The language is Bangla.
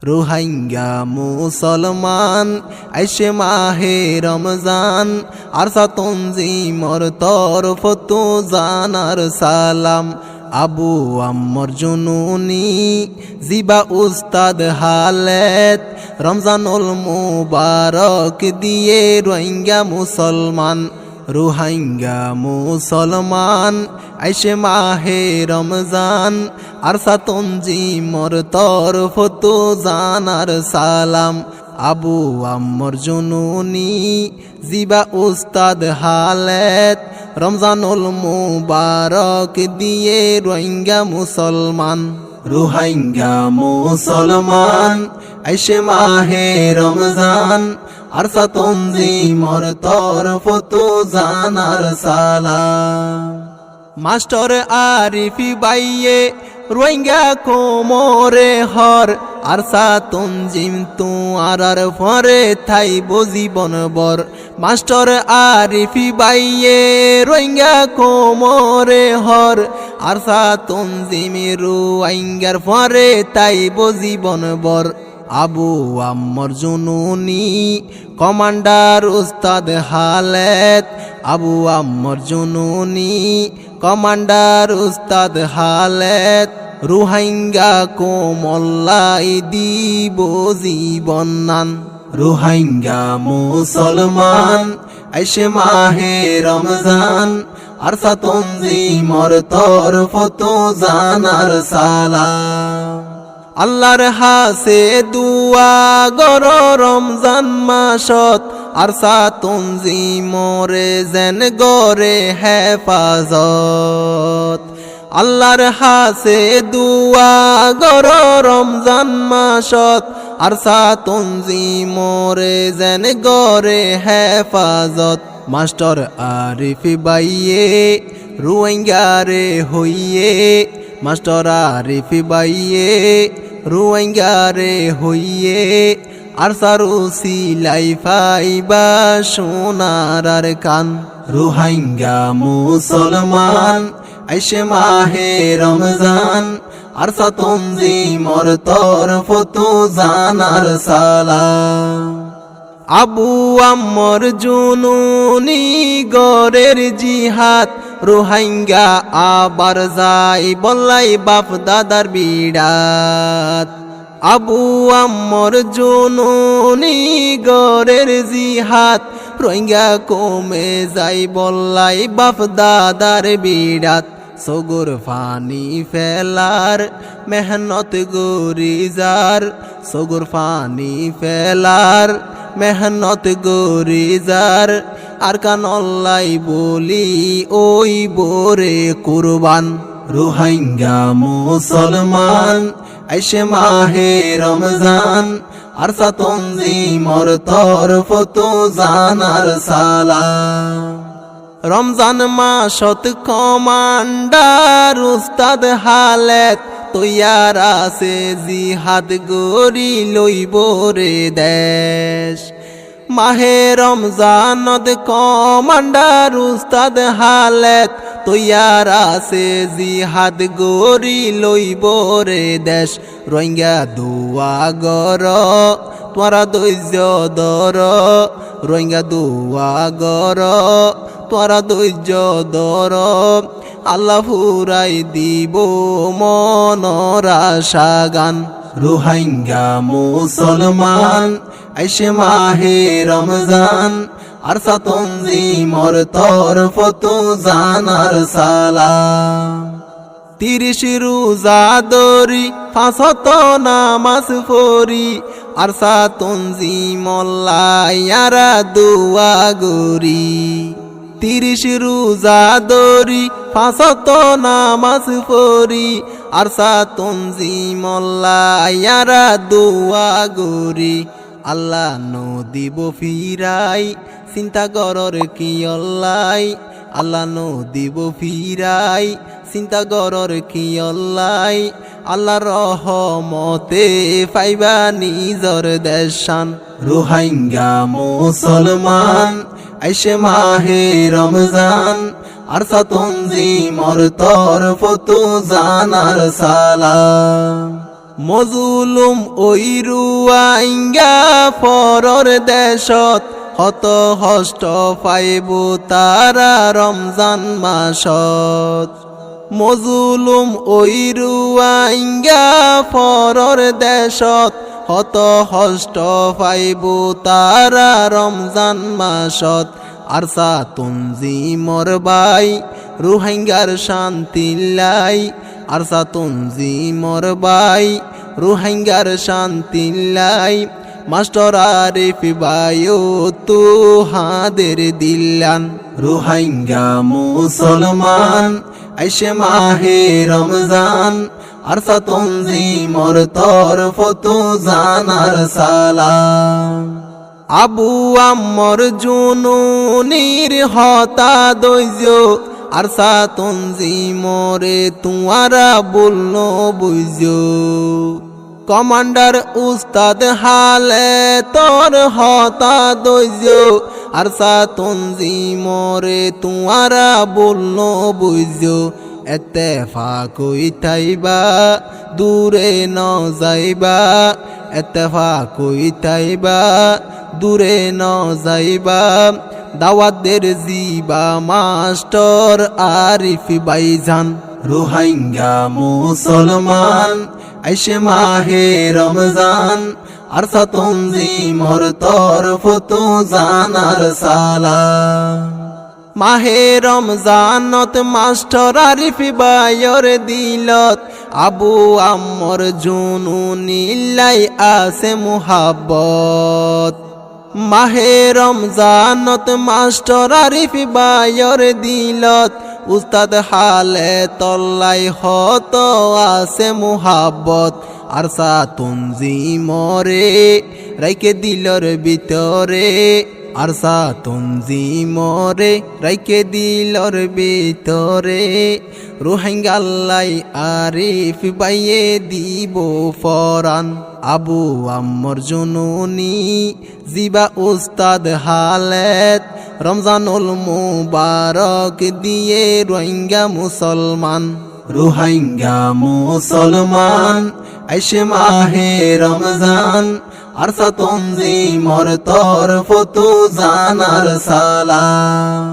রোহিঙ্গা মুসলমান আইসে মাহে রমজান আরসা তনজিমর তরফ তো জানার সালাম। আবু আম্মর জুনুনি জিবা উস্তাদ হালেত রমজানুল মুবারক দিয়ে রোহিঙ্গা মুসলমান। রোহিঙ্গা মুসলমান আইসে মাহে রমজান আরসা তনজিমর তরফ তো জানার সালাম। আবু আম্মর জুনুনি জিবা উস্তাদ হালেত রমজানুল মুবারক দিয়ে রোহিঙ্গা মুসলমান। রোহিঙ্গা মুসলমান আইসে মাহে রমজান আরসা তনজিমর তরফ তো জানার সালাম। মাস্টার আরিফি বাইয়ে রোহিঙ্গা কোমরে হর আরসা তনজিম তো আর ফরে থাই জীবন বর। মাস্টার আরিফি বাইয়ে রোহিঙ্গা কোমরে হর আরসা তনজিম রোহিঙ্গার ফরে তাই জীবন বর। আবু আম্মর জুনুনি কমান্ডার উস্তাদ হালেত আবু আম্মর জুনুনি কমান্ডার উস্তাদ হালেত রোহিঙ্গা কোমল্লাই দিব জীবন নান। রোহিঙ্গা মুসলমান আইসে মাহে রমজান আরসা তনজিমর তরফ তো জানার সালাম। আল্লাহর হাসে দুয়া গর রমজান মাসত আরসা তনজিমরে যেন গরে হেফাজত। আল্লাহর হাসে দুয়া গর রমজান মাসত আরসা তনজিমরে যেন গরে হেফাজত। মাস্টার আরিফি বাইয়ে রোহিঙ্গারে হইয়ে মাস্টার আরিফি বাইয়ে রোহিঙ্গারে হইয়ে আরসারু সিলাই ফাইবা সোনার কান। রোহিঙ্গা মুসলমান আইসে মাহে রমজান আরসা তনজিমর তরফ তো জানার সালাম। আবু আম্মর জুনুনি গরের জিহাদ রোহিঙ্গা আবার যাই বললাই বাপ দাদার বিড়াত। আবু আম্মর জুনুনি গরের জিহাদ রোহিঙ্গা কমে যাই বললাই বাপ দাদার বিড়াত। সগুর ফানি ফেলার মেহনত গরিজার সগুর ফানি ফেলার মেহনত গরিজার আর কানল্লাই বলি ওই বোরে কুরবান। রোহিঙ্গা মুসলমান আইসে মাহে রমজান আরসা তনজিমর তরফ তো জানার সালাম। রমজান মাসত কমান্ডার উস্তাদ হালেত তৈয়ার আছে জিহাদ গরি লইব রে দেশ। মাহে রমজানত কমান্ডার উস্তাদ হালেত তৈয়ার আছে জিহাদ গরি লইব রে দেশ। রোহিঙ্গা দুয়া গর তোরা ধৈর্য ধর রোহিঙ্গা দুয়া গর তোরা ধৈর্য ধর আল্লাহ ফুরাই দিব মনর আশা গান। রোহিঙ্গা মুসলমান আইসে মাহে রমজান আরসা তনজিমর তরফ তো জানার সালাম। 30 রোজা ধরি 5 নামাজ পড়ি আরসা তনজিমল্লায়ারা দুয়া গরি। 30 রোজা ধরি 5 নামাজ পড়ি আরসা তনজিমল্লায়ারা দুয়া গরি। আল্লাহ নদিব ফিরাই চিন্তা করর কি অল্লাই আল্লাহ নদিব ফিরাই চিন্তা করর কি অল্লাই আল্লাহ রহমতে পাইবা নিজর দেশান। রোহিঙ্গা মুসলমান আইসে মাহে রমজান আরসা তনজিমর তরফ তো জানার সালাম। মজুলুম ওই রুয়াইঙ্গা পরর দেশত হত হষ্ট পাইব তারা রমজান মাসত মজুলুম ওই রুয়াইঙ্গা পরর দেশত হত হষ্ট পাইব তারা রমজান মাসত আরসা তুনজিমর বাই রোহিঙ্গার শান্তিল্লাই আরসা তুনজিমর বাই রোহিঙ্গার শান্তিল্লাই মাস্টার আরিফ বায়ু তু হাদের দিল্লান রোহিঙ্গা মুসলমান আইসে মাহে রমজান আরসা তুনজিমর তরফ তু জানার সালাম আবু আম্মর জুনুনির হতা দৈজ আরসা তুনজিমরে তুয়ারা বললো বুঝ কমান্ডার উস্তাদ হালে তোর হতা দৈজ আরসা তুনজিমরে তুয়ারা বললো বুঝ এত্তেফাক হইতাইবা দূরে ন যাইবা এত্তেফাক হইতাইবা দূরে ন যাইবা দাওয়াতদের জিবা মাস্টার আরিফ বাইজান রোহিঙ্গা মুসলমান আইসে মাহে রমজান আরসা তুনজিমর তরফ তু জানার সালাম মাহে রমজানত মাস্টার আরিফ বায়র দিলত আবু আম্মর জুনুনিল্লাই আছে মুহাব্বত মাহে রমজানত মাস্টার আরিফ বায়র দিলত উস্তাদ হালে তল্লাই হত আছে মুহাব্বত আরসা তুনজিমরে রাইকে দিলর ভিতরে আরসা তুনজিমরে রাইকে দিলর ভিতরে রোহিঙ্গাল্লাই আরিফ বাইয়ে দিব ফরান আবু আম্মর জুনুনি জিবা উস্তাদ হালেত রমজানুল মুবারক দিয়ে রোহিঙ্গা মুসলমান রোহিঙ্গা মুসলমান আইসে মাহে রমজান আরসা তুনজিমর তরফ তু জানার সালাম